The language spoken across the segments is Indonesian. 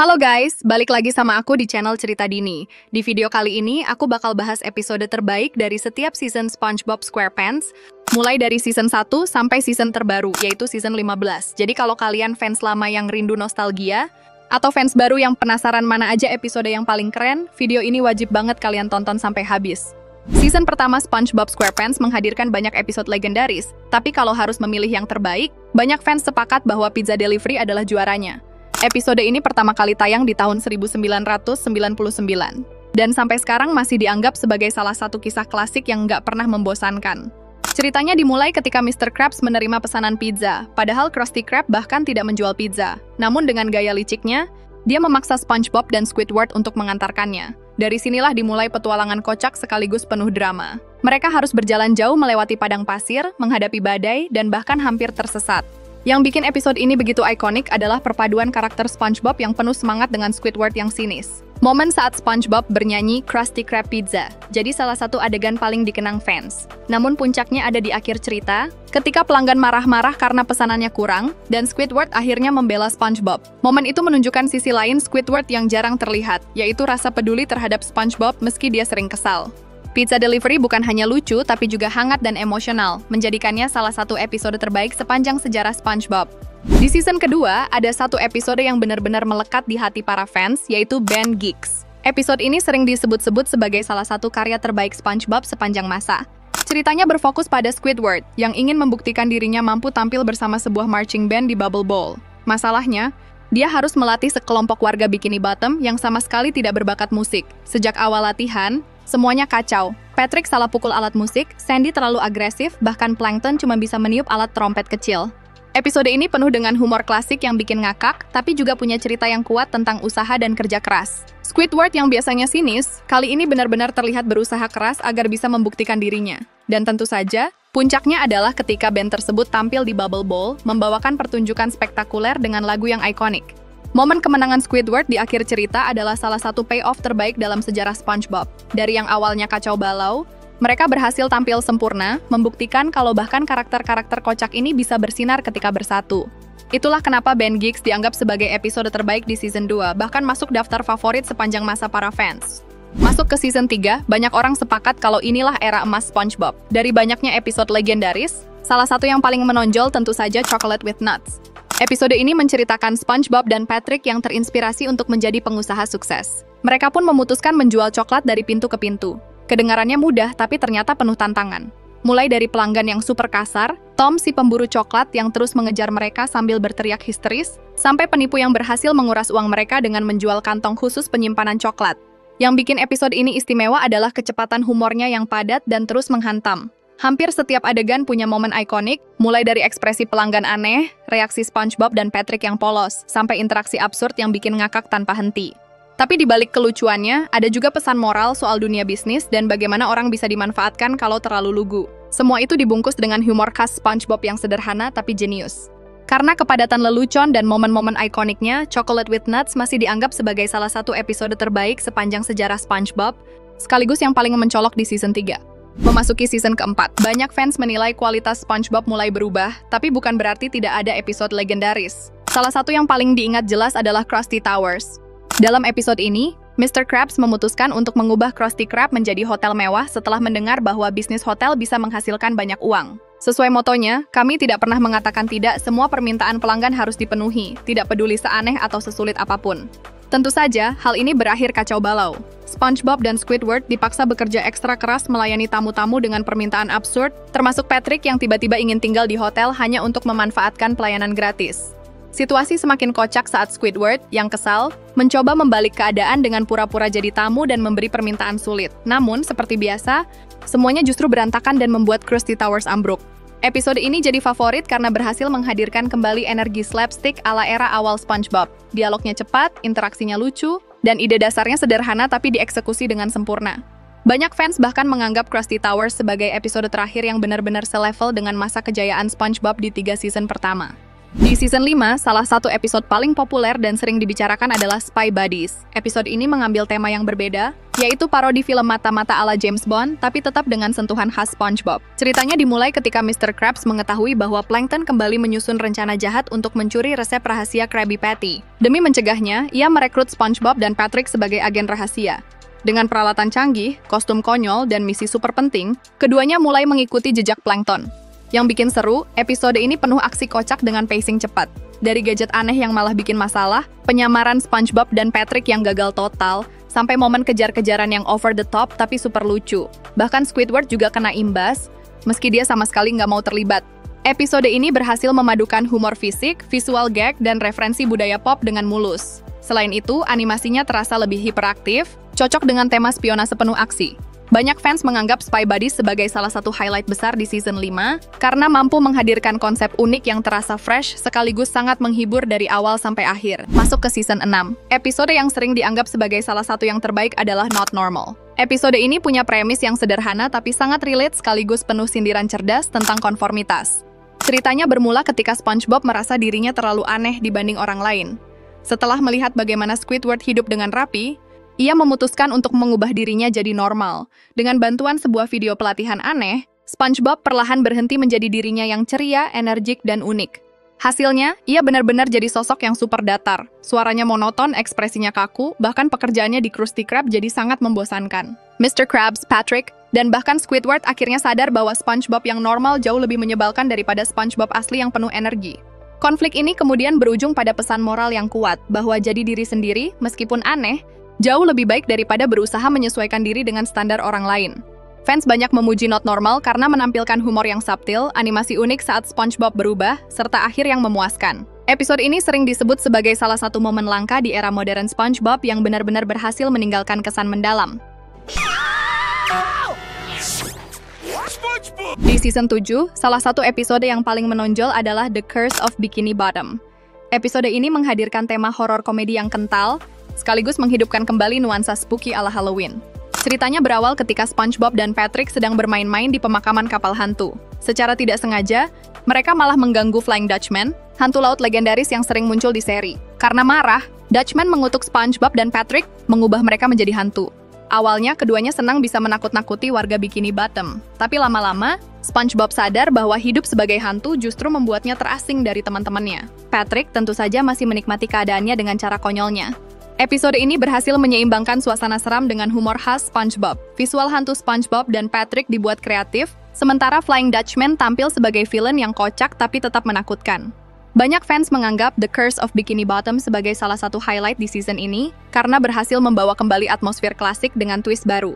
Halo guys, balik lagi sama aku di channel Cerita Dini. Di video kali ini, aku bakal bahas episode terbaik dari setiap season SpongeBob SquarePants, mulai dari season 1 sampai season terbaru, yaitu season 15. Jadi kalau kalian fans lama yang rindu nostalgia, atau fans baru yang penasaran mana aja episode yang paling keren, video ini wajib banget kalian tonton sampai habis. Season pertama SpongeBob SquarePants menghadirkan banyak episode legendaris, tapi kalau harus memilih yang terbaik, banyak fans sepakat bahwa Pizza Delivery adalah juaranya. Episode ini pertama kali tayang di tahun 1999, dan sampai sekarang masih dianggap sebagai salah satu kisah klasik yang nggak pernah membosankan. Ceritanya dimulai ketika Mr. Krabs menerima pesanan pizza, padahal Krusty Krab bahkan tidak menjual pizza. Namun dengan gaya liciknya, dia memaksa SpongeBob dan Squidward untuk mengantarkannya. Dari sinilah dimulai petualangan kocak sekaligus penuh drama. Mereka harus berjalan jauh melewati padang pasir, menghadapi badai, dan bahkan hampir tersesat. Yang bikin episode ini begitu ikonik adalah perpaduan karakter SpongeBob yang penuh semangat dengan Squidward yang sinis. Momen saat SpongeBob bernyanyi Krusty Krab Pizza jadi salah satu adegan paling dikenang fans. Namun puncaknya ada di akhir cerita, ketika pelanggan marah-marah karena pesanannya kurang, dan Squidward akhirnya membela SpongeBob. Momen itu menunjukkan sisi lain Squidward yang jarang terlihat, yaitu rasa peduli terhadap SpongeBob meski dia sering kesal. Pizza Delivery bukan hanya lucu, tapi juga hangat dan emosional, menjadikannya salah satu episode terbaik sepanjang sejarah SpongeBob. Di season kedua, ada satu episode yang benar-benar melekat di hati para fans, yaitu Band Geeks. Episode ini sering disebut-sebut sebagai salah satu karya terbaik SpongeBob sepanjang masa. Ceritanya berfokus pada Squidward, yang ingin membuktikan dirinya mampu tampil bersama sebuah marching band di Bubble Bowl. Masalahnya, dia harus melatih sekelompok warga Bikini Bottom yang sama sekali tidak berbakat musik. Sejak awal latihan, semuanya kacau. Patrick salah pukul alat musik, Sandy terlalu agresif, bahkan Plankton cuma bisa meniup alat trompet kecil. Episode ini penuh dengan humor klasik yang bikin ngakak, tapi juga punya cerita yang kuat tentang usaha dan kerja keras. Squidward yang biasanya sinis, kali ini benar-benar terlihat berusaha keras agar bisa membuktikan dirinya. Dan tentu saja, puncaknya adalah ketika band tersebut tampil di Bubble Bowl, membawakan pertunjukan spektakuler dengan lagu yang ikonik. Momen kemenangan Squidward di akhir cerita adalah salah satu payoff terbaik dalam sejarah SpongeBob. Dari yang awalnya kacau balau, mereka berhasil tampil sempurna, membuktikan kalau bahkan karakter-karakter kocak ini bisa bersinar ketika bersatu. Itulah kenapa Band Geeks dianggap sebagai episode terbaik di season 2, bahkan masuk daftar favorit sepanjang masa para fans. Masuk ke season 3, banyak orang sepakat kalau inilah era emas SpongeBob. Dari banyaknya episode legendaris, salah satu yang paling menonjol tentu saja Chocolate with Nuts. Episode ini menceritakan SpongeBob dan Patrick yang terinspirasi untuk menjadi pengusaha sukses. Mereka pun memutuskan menjual coklat dari pintu ke pintu. Kedengarannya mudah, tapi ternyata penuh tantangan. Mulai dari pelanggan yang super kasar, Tom si pemburu coklat yang terus mengejar mereka sambil berteriak histeris, sampai penipu yang berhasil menguras uang mereka dengan menjual kantong khusus penyimpanan coklat. Yang bikin episode ini istimewa adalah kecepatan humornya yang padat dan terus menghantam. Hampir setiap adegan punya momen ikonik, mulai dari ekspresi pelanggan aneh, reaksi SpongeBob dan Patrick yang polos, sampai interaksi absurd yang bikin ngakak tanpa henti. Tapi di balik kelucuannya, ada juga pesan moral soal dunia bisnis dan bagaimana orang bisa dimanfaatkan kalau terlalu lugu. Semua itu dibungkus dengan humor khas SpongeBob yang sederhana tapi jenius. Karena kepadatan lelucon dan momen-momen ikoniknya, Chocolate with Nuts masih dianggap sebagai salah satu episode terbaik sepanjang sejarah SpongeBob, sekaligus yang paling mencolok di season 3. Memasuki season keempat, banyak fans menilai kualitas SpongeBob mulai berubah, tapi bukan berarti tidak ada episode legendaris. Salah satu yang paling diingat jelas adalah Krusty Towers. Dalam episode ini, Mr. Krabs memutuskan untuk mengubah Krusty Krab menjadi hotel mewah setelah mendengar bahwa bisnis hotel bisa menghasilkan banyak uang. Sesuai motonya, kami tidak pernah mengatakan tidak, semua permintaan pelanggan harus dipenuhi, tidak peduli seaneh atau sesulit apapun. Tentu saja, hal ini berakhir kacau balau. SpongeBob dan Squidward dipaksa bekerja ekstra keras melayani tamu-tamu dengan permintaan absurd, termasuk Patrick yang tiba-tiba ingin tinggal di hotel hanya untuk memanfaatkan pelayanan gratis. Situasi semakin kocak saat Squidward, yang kesal, mencoba membalik keadaan dengan pura-pura jadi tamu dan memberi permintaan sulit. Namun, seperti biasa, semuanya justru berantakan dan membuat Krusty Towers ambruk. Episode ini jadi favorit karena berhasil menghadirkan kembali energi slapstick ala era awal SpongeBob. Dialognya cepat, interaksinya lucu, dan ide dasarnya sederhana tapi dieksekusi dengan sempurna. Banyak fans bahkan menganggap Krusty Towers sebagai episode terakhir yang benar-benar selevel dengan masa kejayaan SpongeBob di 3 season pertama. Di season 5, salah satu episode paling populer dan sering dibicarakan adalah Spy Buddies. Episode ini mengambil tema yang berbeda, yaitu parodi film mata-mata ala James Bond, tapi tetap dengan sentuhan khas SpongeBob. Ceritanya dimulai ketika Mr. Krabs mengetahui bahwa Plankton kembali menyusun rencana jahat untuk mencuri resep rahasia Krabby Patty. Demi mencegahnya, ia merekrut SpongeBob dan Patrick sebagai agen rahasia. Dengan peralatan canggih, kostum konyol, dan misi super penting, keduanya mulai mengikuti jejak Plankton. Yang bikin seru, episode ini penuh aksi kocak dengan pacing cepat. Dari gadget aneh yang malah bikin masalah, penyamaran SpongeBob dan Patrick yang gagal total, sampai momen kejar-kejaran yang over the top tapi super lucu. Bahkan Squidward juga kena imbas, meski dia sama sekali nggak mau terlibat. Episode ini berhasil memadukan humor fisik, visual gag, dan referensi budaya pop dengan mulus. Selain itu, animasinya terasa lebih hiperaktif, cocok dengan tema spionase penuh aksi. Banyak fans menganggap Spy Buddies sebagai salah satu highlight besar di season 5 karena mampu menghadirkan konsep unik yang terasa fresh sekaligus sangat menghibur dari awal sampai akhir. Masuk ke season 6. Episode yang sering dianggap sebagai salah satu yang terbaik adalah Not Normal. Episode ini punya premis yang sederhana tapi sangat relate sekaligus penuh sindiran cerdas tentang konformitas. Ceritanya bermula ketika SpongeBob merasa dirinya terlalu aneh dibanding orang lain. Setelah melihat bagaimana Squidward hidup dengan rapi, ia memutuskan untuk mengubah dirinya jadi normal. Dengan bantuan sebuah video pelatihan aneh, SpongeBob perlahan berhenti menjadi dirinya yang ceria, energik, dan unik. Hasilnya, ia benar-benar jadi sosok yang super datar. Suaranya monoton, ekspresinya kaku, bahkan pekerjaannya di Krusty Krab jadi sangat membosankan. Mr. Krabs, Patrick, dan bahkan Squidward akhirnya sadar bahwa SpongeBob yang normal jauh lebih menyebalkan daripada SpongeBob asli yang penuh energi. Konflik ini kemudian berujung pada pesan moral yang kuat, bahwa jadi diri sendiri, meskipun aneh, jauh lebih baik daripada berusaha menyesuaikan diri dengan standar orang lain. Fans banyak memuji Not Normal karena menampilkan humor yang subtil, animasi unik saat SpongeBob berubah, serta akhir yang memuaskan. Episode ini sering disebut sebagai salah satu momen langka di era modern SpongeBob yang benar-benar berhasil meninggalkan kesan mendalam. Di season 7, salah satu episode yang paling menonjol adalah The Curse of Bikini Bottom. Episode ini menghadirkan tema horor komedi yang kental, sekaligus menghidupkan kembali nuansa spooky ala Halloween. Ceritanya berawal ketika SpongeBob dan Patrick sedang bermain-main di pemakaman kapal hantu. Secara tidak sengaja, mereka malah mengganggu Flying Dutchman, hantu laut legendaris yang sering muncul di seri. Karena marah, Dutchman mengutuk SpongeBob dan Patrick, mengubah mereka menjadi hantu. Awalnya, keduanya senang bisa menakut-nakuti warga Bikini Bottom. Tapi lama-lama, SpongeBob sadar bahwa hidup sebagai hantu justru membuatnya terasing dari teman-temannya. Patrick tentu saja masih menikmati keadaannya dengan cara konyolnya. Episode ini berhasil menyeimbangkan suasana seram dengan humor khas SpongeBob. Visual hantu SpongeBob dan Patrick dibuat kreatif, sementara Flying Dutchman tampil sebagai villain yang kocak tapi tetap menakutkan. Banyak fans menganggap The Curse of Bikini Bottom sebagai salah satu highlight di season ini karena berhasil membawa kembali atmosfer klasik dengan twist baru.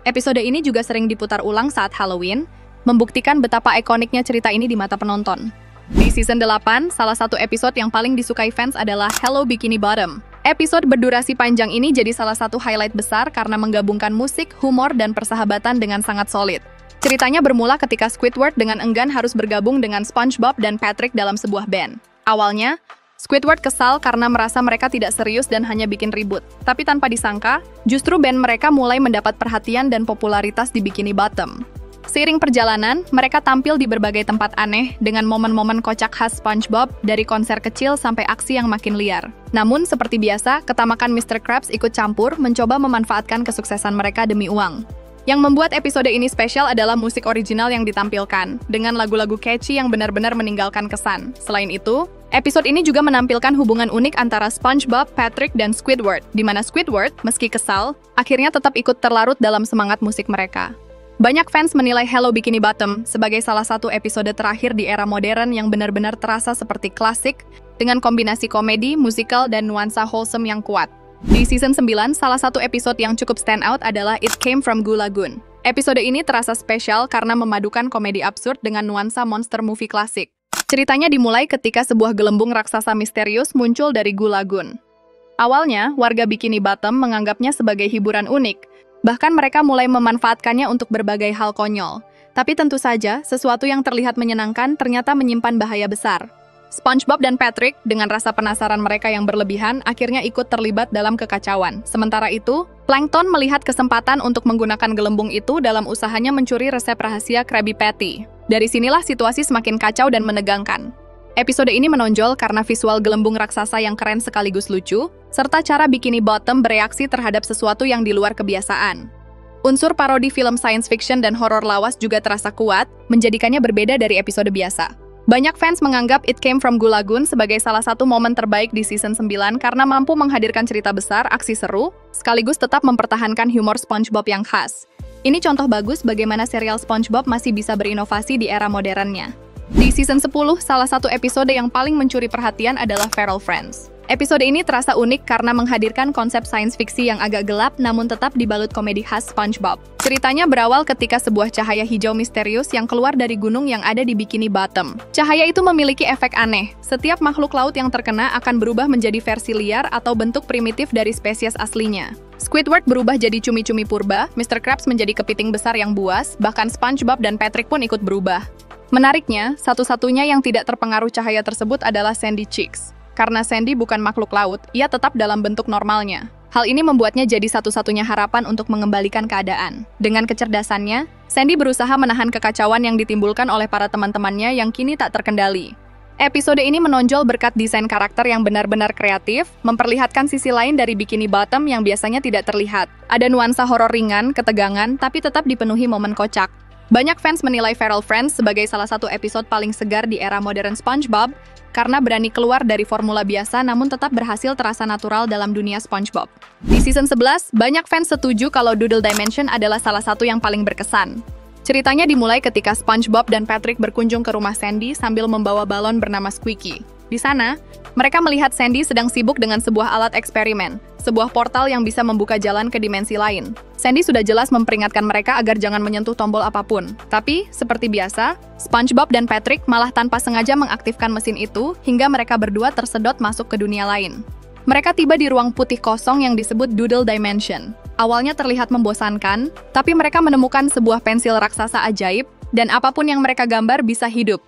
Episode ini juga sering diputar ulang saat Halloween, membuktikan betapa ikoniknya cerita ini di mata penonton. Di season 8, salah satu episode yang paling disukai fans adalah Hello Bikini Bottom. Episode berdurasi panjang ini jadi salah satu highlight besar karena menggabungkan musik, humor, dan persahabatan dengan sangat solid. Ceritanya bermula ketika Squidward dengan enggan harus bergabung dengan SpongeBob dan Patrick dalam sebuah band. Awalnya, Squidward kesal karena merasa mereka tidak serius dan hanya bikin ribut. Tapi tanpa disangka, justru band mereka mulai mendapat perhatian dan popularitas di Bikini Bottom. Seiring perjalanan, mereka tampil di berbagai tempat aneh dengan momen-momen kocak khas SpongeBob dari konser kecil sampai aksi yang makin liar. Namun, seperti biasa, ketamakan Mr. Krabs ikut campur mencoba memanfaatkan kesuksesan mereka demi uang. Yang membuat episode ini spesial adalah musik original yang ditampilkan, dengan lagu-lagu catchy yang benar-benar meninggalkan kesan. Selain itu, episode ini juga menampilkan hubungan unik antara SpongeBob, Patrick, dan Squidward, di mana Squidward, meski kesal, akhirnya tetap ikut terlarut dalam semangat musik mereka. Banyak fans menilai Hello Bikini Bottom sebagai salah satu episode terakhir di era modern yang benar-benar terasa seperti klasik, dengan kombinasi komedi, musikal, dan nuansa wholesome yang kuat. Di season 9, salah satu episode yang cukup stand out adalah It Came From Goo Lagoon. Episode ini terasa spesial karena memadukan komedi absurd dengan nuansa monster movie klasik. Ceritanya dimulai ketika sebuah gelembung raksasa misterius muncul dari Goo Lagoon. Awalnya, warga Bikini Bottom menganggapnya sebagai hiburan unik. Bahkan mereka mulai memanfaatkannya untuk berbagai hal konyol. Tapi tentu saja, sesuatu yang terlihat menyenangkan ternyata menyimpan bahaya besar. SpongeBob dan Patrick, dengan rasa penasaran mereka yang berlebihan, akhirnya ikut terlibat dalam kekacauan. Sementara itu, Plankton melihat kesempatan untuk menggunakan gelembung itu dalam usahanya mencuri resep rahasia Krabby Patty. Dari sinilah situasi semakin kacau dan menegangkan. Episode ini menonjol karena visual gelembung raksasa yang keren sekaligus lucu, serta cara Bikini Bottom bereaksi terhadap sesuatu yang di luar kebiasaan. Unsur parodi film science fiction dan horor lawas juga terasa kuat, menjadikannya berbeda dari episode biasa. Banyak fans menganggap It Came From Goo Lagoon sebagai salah satu momen terbaik di season 9 karena mampu menghadirkan cerita besar, aksi seru, sekaligus tetap mempertahankan humor SpongeBob yang khas. Ini contoh bagus bagaimana serial SpongeBob masih bisa berinovasi di era modernnya. Di season 10, salah satu episode yang paling mencuri perhatian adalah Feral Friends. Episode ini terasa unik karena menghadirkan konsep science fiksi yang agak gelap namun tetap dibalut komedi khas SpongeBob. Ceritanya berawal ketika sebuah cahaya hijau misterius yang keluar dari gunung yang ada di Bikini Bottom. Cahaya itu memiliki efek aneh. Setiap makhluk laut yang terkena akan berubah menjadi versi liar atau bentuk primitif dari spesies aslinya. Squidward berubah jadi cumi-cumi purba, Mr. Krabs menjadi kepiting besar yang buas, bahkan SpongeBob dan Patrick pun ikut berubah. Menariknya, satu-satunya yang tidak terpengaruh cahaya tersebut adalah Sandy Cheeks. Karena Sandy bukan makhluk laut, ia tetap dalam bentuk normalnya. Hal ini membuatnya jadi satu-satunya harapan untuk mengembalikan keadaan. Dengan kecerdasannya, Sandy berusaha menahan kekacauan yang ditimbulkan oleh para teman-temannya yang kini tak terkendali. Episode ini menonjol berkat desain karakter yang benar-benar kreatif, memperlihatkan sisi lain dari Bikini Bottom yang biasanya tidak terlihat. Ada nuansa horor ringan, ketegangan, tapi tetap dipenuhi momen kocak. Banyak fans menilai Feral Friends sebagai salah satu episode paling segar di era modern SpongeBob, karena berani keluar dari formula biasa namun tetap berhasil terasa natural dalam dunia SpongeBob. Di season 11, banyak fans setuju kalau Doodle Dimension adalah salah satu yang paling berkesan. Ceritanya dimulai ketika SpongeBob dan Patrick berkunjung ke rumah Sandy sambil membawa balon bernama Squeaky. Di sana, mereka melihat Sandy sedang sibuk dengan sebuah alat eksperimen, sebuah portal yang bisa membuka jalan ke dimensi lain. Sandy sudah jelas memperingatkan mereka agar jangan menyentuh tombol apapun. Tapi, seperti biasa, SpongeBob dan Patrick malah tanpa sengaja mengaktifkan mesin itu hingga mereka berdua tersedot masuk ke dunia lain. Mereka tiba di ruang putih kosong yang disebut Doodle Dimension. Awalnya terlihat membosankan, tapi mereka menemukan sebuah pensil raksasa ajaib, dan apapun yang mereka gambar bisa hidup.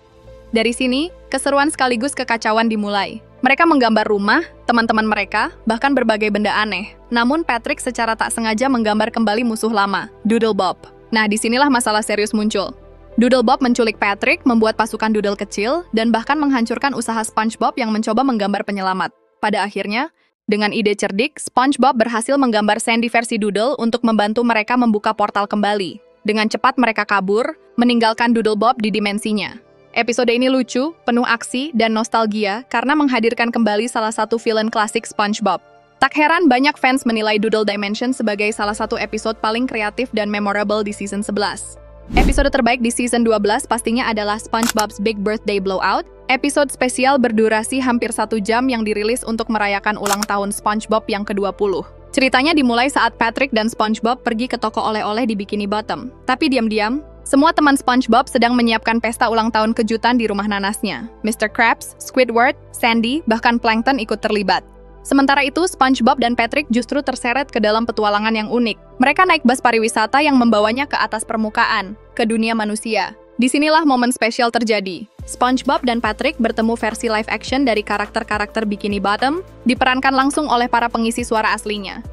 Dari sini, keseruan sekaligus kekacauan dimulai. Mereka menggambar rumah, teman-teman mereka, bahkan berbagai benda aneh. Namun Patrick secara tak sengaja menggambar kembali musuh lama, Doodle Bob. Nah, disinilah masalah serius muncul. Doodle Bob menculik Patrick, membuat pasukan Doodle kecil, dan bahkan menghancurkan usaha SpongeBob yang mencoba menggambar penyelamat. Pada akhirnya, dengan ide cerdik, SpongeBob berhasil menggambar Sandy versi Doodle untuk membantu mereka membuka portal kembali. Dengan cepat mereka kabur, meninggalkan Doodle Bob di dimensinya. Episode ini lucu, penuh aksi, dan nostalgia karena menghadirkan kembali salah satu villain klasik SpongeBob. Tak heran banyak fans menilai Doodle Dimension sebagai salah satu episode paling kreatif dan memorable di season 11. Episode terbaik di season 12 pastinya adalah SpongeBob's Big Birthday Blowout, episode spesial berdurasi hampir 1 jam yang dirilis untuk merayakan ulang tahun SpongeBob yang ke-20. Ceritanya dimulai saat Patrick dan SpongeBob pergi ke toko oleh-oleh di Bikini Bottom. Tapi diam-diam, semua teman SpongeBob sedang menyiapkan pesta ulang tahun kejutan di rumah nanasnya. Mr. Krabs, Squidward, Sandy, bahkan Plankton ikut terlibat. Sementara itu, SpongeBob dan Patrick justru terseret ke dalam petualangan yang unik. Mereka naik bus pariwisata yang membawanya ke atas permukaan, ke dunia manusia. Disinilah momen spesial terjadi. SpongeBob dan Patrick bertemu versi live action dari karakter-karakter Bikini Bottom, diperankan langsung oleh para pengisi suara aslinya.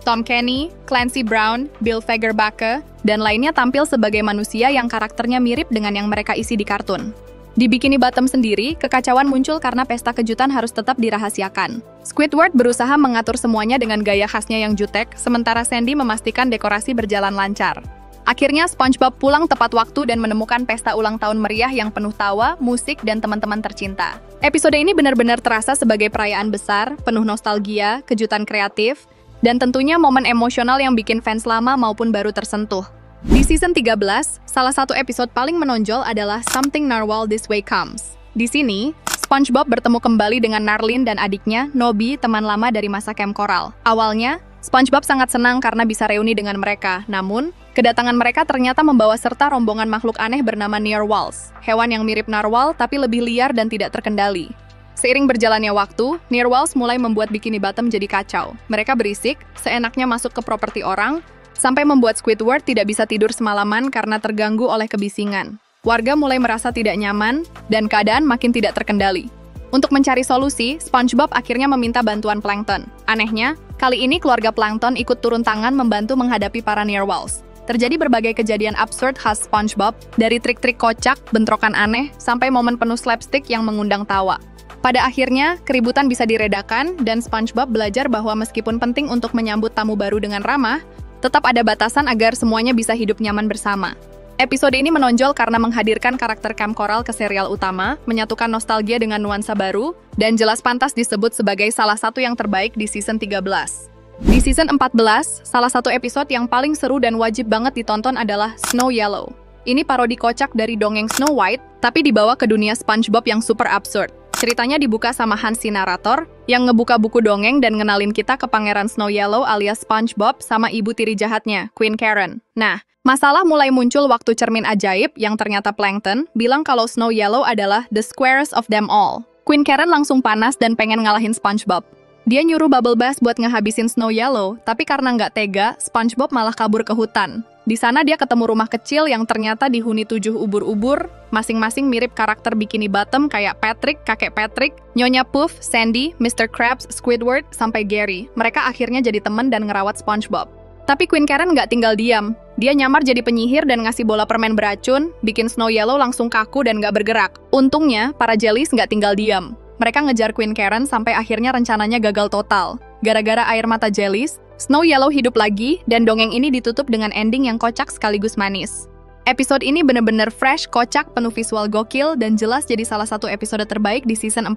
Tom Kenny, Clancy Brown, Bill Fagerbakke, dan lainnya tampil sebagai manusia yang karakternya mirip dengan yang mereka isi di kartun. Di Bikini Bottom sendiri, kekacauan muncul karena pesta kejutan harus tetap dirahasiakan. Squidward berusaha mengatur semuanya dengan gaya khasnya yang jutek, sementara Sandy memastikan dekorasi berjalan lancar. Akhirnya, SpongeBob pulang tepat waktu dan menemukan pesta ulang tahun meriah yang penuh tawa, musik, dan teman-teman tercinta. Episode ini benar-benar terasa sebagai perayaan besar, penuh nostalgia, kejutan kreatif, dan tentunya momen emosional yang bikin fans lama maupun baru tersentuh. Di season 13, salah satu episode paling menonjol adalah Something Narwhal This Way Comes. Di sini, SpongeBob bertemu kembali dengan Narlin dan adiknya, Nobby, teman lama dari masa camp koral. Awalnya, SpongeBob sangat senang karena bisa reuni dengan mereka. Namun, kedatangan mereka ternyata membawa serta rombongan makhluk aneh bernama Narwhals, hewan yang mirip narwhal tapi lebih liar dan tidak terkendali. Seiring berjalannya waktu, Narwhals mulai membuat Bikini Bottom jadi kacau. Mereka berisik, seenaknya masuk ke properti orang, sampai membuat Squidward tidak bisa tidur semalaman karena terganggu oleh kebisingan. Warga mulai merasa tidak nyaman, dan keadaan makin tidak terkendali. Untuk mencari solusi, SpongeBob akhirnya meminta bantuan Plankton. Anehnya, kali ini keluarga Plankton ikut turun tangan membantu menghadapi para Narwhals. terjadi berbagai kejadian absurd khas SpongeBob, dari trik-trik kocak, bentrokan aneh, sampai momen penuh slapstick yang mengundang tawa. Pada akhirnya, keributan bisa diredakan, dan SpongeBob belajar bahwa meskipun penting untuk menyambut tamu baru dengan ramah, tetap ada batasan agar semuanya bisa hidup nyaman bersama. Episode ini menonjol karena menghadirkan karakter Kamp Koral ke serial utama, menyatukan nostalgia dengan nuansa baru, dan jelas pantas disebut sebagai salah satu yang terbaik di season 13. Di season 14, salah satu episode yang paling seru dan wajib banget ditonton adalah Snow Yellow. Ini parodi kocak dari dongeng Snow White, tapi dibawa ke dunia SpongeBob yang super absurd. Ceritanya dibuka sama Hans si narator, yang ngebuka buku dongeng dan ngenalin kita ke Pangeran Snow Yellow alias SpongeBob sama ibu tiri jahatnya, Queen Karen. Nah, masalah mulai muncul waktu cermin ajaib yang ternyata Plankton bilang kalau Snow Yellow adalah the squarest of them all. Queen Karen langsung panas dan pengen ngalahin SpongeBob. Dia nyuruh Bubble Bass buat ngehabisin Snow Yellow, tapi karena nggak tega, SpongeBob malah kabur ke hutan. Di sana dia ketemu rumah kecil yang ternyata dihuni 7 ubur-ubur, masing-masing mirip karakter Bikini Bottom kayak Patrick, kakek Patrick, Nyonya Puff, Sandy, Mr. Krabs, Squidward, sampai Gary. Mereka akhirnya jadi teman dan ngerawat SpongeBob. Tapi Queen Karen nggak tinggal diam. Dia nyamar jadi penyihir dan ngasih bola permen beracun, bikin Snow Yellow langsung kaku dan nggak bergerak. Untungnya, para jellies nggak tinggal diam. Mereka ngejar Queen Karen sampai akhirnya rencananya gagal total. Gara-gara air mata jellies, Snow Yellow hidup lagi, dan dongeng ini ditutup dengan ending yang kocak sekaligus manis. Episode ini bener-bener fresh, kocak, penuh visual gokil, dan jelas jadi salah satu episode terbaik di season 14.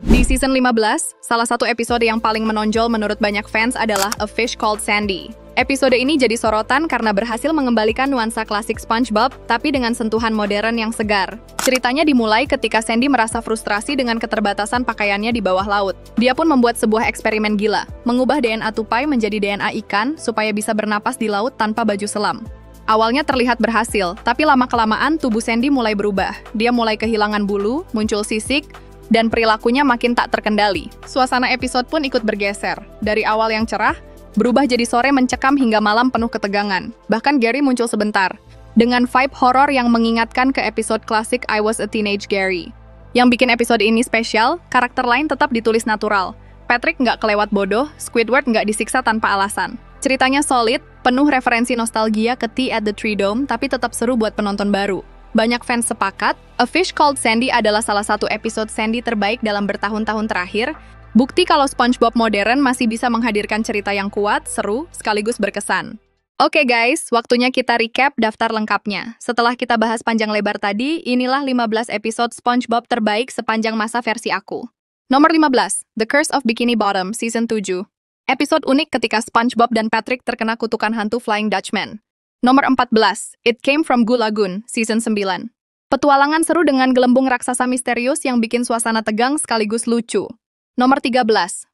Di season 15, salah satu episode yang paling menonjol menurut banyak fans adalah A Fish Called Sandy. Episode ini jadi sorotan karena berhasil mengembalikan nuansa klasik SpongeBob, tapi dengan sentuhan modern yang segar. Ceritanya dimulai ketika Sandy merasa frustrasi dengan keterbatasan pakaiannya di bawah laut. Dia pun membuat sebuah eksperimen gila, mengubah DNA tupai menjadi DNA ikan supaya bisa bernapas di laut tanpa baju selam. Awalnya terlihat berhasil, tapi lama-kelamaan tubuh Sandy mulai berubah. Dia mulai kehilangan bulu, muncul sisik, dan perilakunya makin tak terkendali. Suasana episode pun ikut bergeser. Dari awal yang cerah, berubah jadi sore mencekam hingga malam penuh ketegangan. Bahkan Gary muncul sebentar, dengan vibe horor yang mengingatkan ke episode klasik I Was a Teenage Gary. Yang bikin episode ini spesial, karakter lain tetap ditulis natural. Patrick nggak kelewat bodoh, Squidward nggak disiksa tanpa alasan. Ceritanya solid, penuh referensi nostalgia ke Tea at the Tree Dome, tapi tetap seru buat penonton baru. Banyak fans sepakat, A Fish Called Sandy adalah salah satu episode Sandy terbaik dalam bertahun-tahun terakhir. Bukti kalau SpongeBob modern masih bisa menghadirkan cerita yang kuat, seru, sekaligus berkesan. Oke guys, waktunya kita recap daftar lengkapnya. Setelah kita bahas panjang lebar tadi, inilah 15 episode SpongeBob terbaik sepanjang masa versi aku. Nomor 15, The Curse of Bikini Bottom, Season 7. Episode unik ketika SpongeBob dan Patrick terkena kutukan hantu Flying Dutchman. Nomor 14, It Came From Goo Lagoon, Season 9. Petualangan seru dengan gelembung raksasa misterius yang bikin suasana tegang sekaligus lucu. Nomor 13,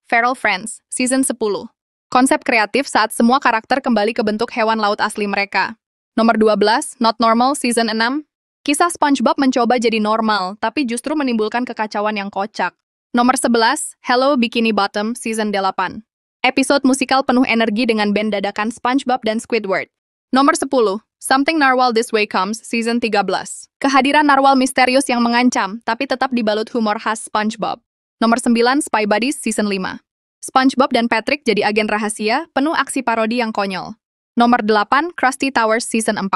Feral Friends, Season 10. Konsep kreatif saat semua karakter kembali ke bentuk hewan laut asli mereka. Nomor 12, Not Normal, Season 6. Kisah SpongeBob mencoba jadi normal, tapi justru menimbulkan kekacauan yang kocak. Nomor 11, Hello Bikini Bottom, Season 8. Episode musikal penuh energi dengan band dadakan SpongeBob dan Squidward. Nomor 10, Something Narwhal This Way Comes, Season 13. Kehadiran narwhal misterius yang mengancam, tapi tetap dibalut humor khas SpongeBob. Nomor 9, Spy Buddies, Season 5. SpongeBob dan Patrick jadi agen rahasia, penuh aksi parodi yang konyol. Nomor 8, Krusty Towers, Season 4.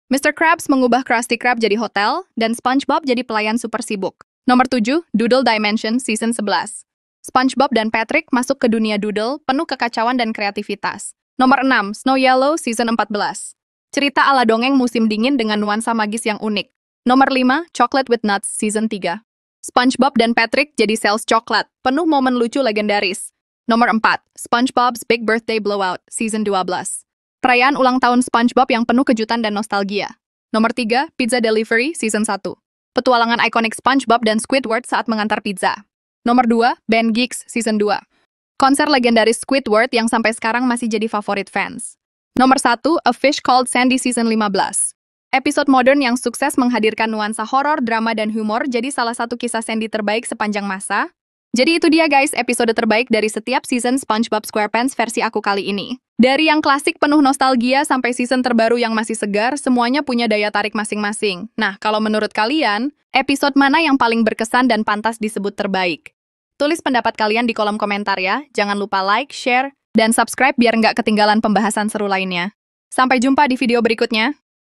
Mr. Krabs mengubah Krusty Krab jadi hotel, dan SpongeBob jadi pelayan super sibuk. Nomor 7, Doodle Dimension, Season 11. SpongeBob dan Patrick masuk ke dunia Doodle, penuh kekacauan dan kreativitas. Nomor 6, Snow Yellow, Season 14. Cerita ala dongeng musim dingin dengan nuansa magis yang unik. Nomor 5, Chocolate with Nuts, Season 3. SpongeBob dan Patrick jadi sales coklat, penuh momen lucu legendaris. Nomor 4, SpongeBob's Big Birthday Blowout, Season 12. Perayaan ulang tahun SpongeBob yang penuh kejutan dan nostalgia. Nomor 3, Pizza Delivery, Season 1. Petualangan ikonik SpongeBob dan Squidward saat mengantar pizza. Nomor 2, Ben Geeks, Season 2. Konser legendaris Squidward yang sampai sekarang masih jadi favorit fans. Nomor 1, A Fish Called Sandy, Season 15. Episode modern yang sukses menghadirkan nuansa horor, drama, dan humor jadi salah satu kisah Sandy terbaik sepanjang masa. Jadi itu dia guys, episode terbaik dari setiap season SpongeBob SquarePants versi aku kali ini. Dari yang klasik penuh nostalgia sampai season terbaru yang masih segar, semuanya punya daya tarik masing-masing. Nah, kalau menurut kalian, episode mana yang paling berkesan dan pantas disebut terbaik? Tulis pendapat kalian di kolom komentar ya. Jangan lupa like, share, dan subscribe biar nggak ketinggalan pembahasan seru lainnya. Sampai jumpa di video berikutnya.